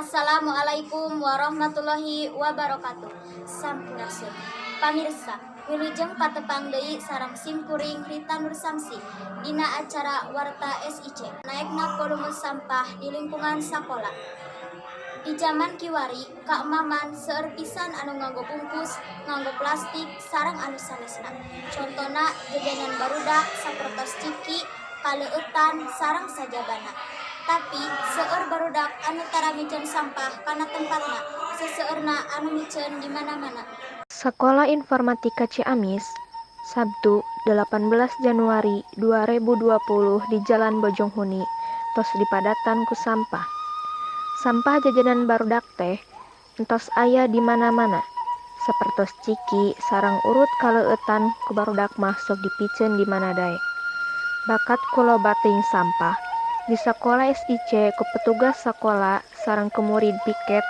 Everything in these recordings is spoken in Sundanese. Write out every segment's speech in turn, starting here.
Assalamualaikum warahmatullahi wabarakatuh. Sampurasun. Pamirsa, wilujeng patepang deui sareng simkuring Rita Nur Samsi dina acara Warta SIC. Naekna volume sampah di lingkungan sakola. Di zaman kiwari, Kak Maman seueur pisan anu nganggo bungkus, nganggo plastik, sareng anu sanesna. Contona jajanan barudak sapertos ciki, kaleueutan, sareng sajabana. Tapi seueur barudak anu tara miceun sampah kana tempatna, seseueurna anu miceun di mana-mana. Sekolah Informatika Ciamis, Sabtu 18 Januari 2020 di Jalan Bojonghuni, tos dipadatan ku sampah. Sampah jajanan barudak teh entos aya di mana-mana. Sapertos ciki sareng urut kaleueutan ku barudak mah sok dipiceun di mana daek. Bakat kuloba teuing sampah di sakola SIC ku petugas sakola sareng ku murid piket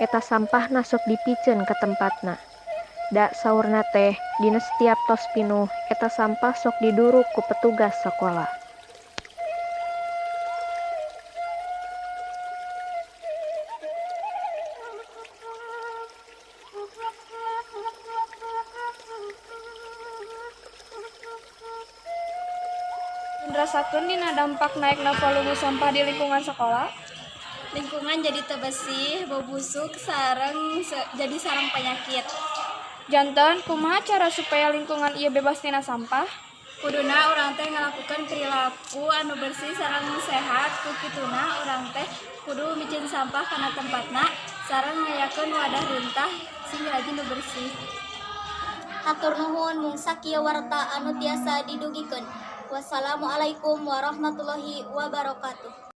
eta sampah nasok dipiceun ke tempatna. Da saurna teh dina setiap tos pinuh eta sampah sok diduruk ku petugas sakola. Rasakeun dina dampak naekna volume sampah di lingkungan sekolah. Lingkungan jadi teu bersih, bau busuk, jadi sareng penyakit. Janten, kumaha cara supaya lingkungan ieu bebas tina sampah? Kuduna urang teh ngalakukeun perilaku anu bersih sareng sehat. Ku kituna urang teh kudu miceun sampah kana tempatna sareng ngayakeun wadah runtah sing rajin nu bersih. Hatur nuhun mung sakieu warta anu tiasa didugikeun. Wassalamualaikum warahmatullahi wabarakatuh.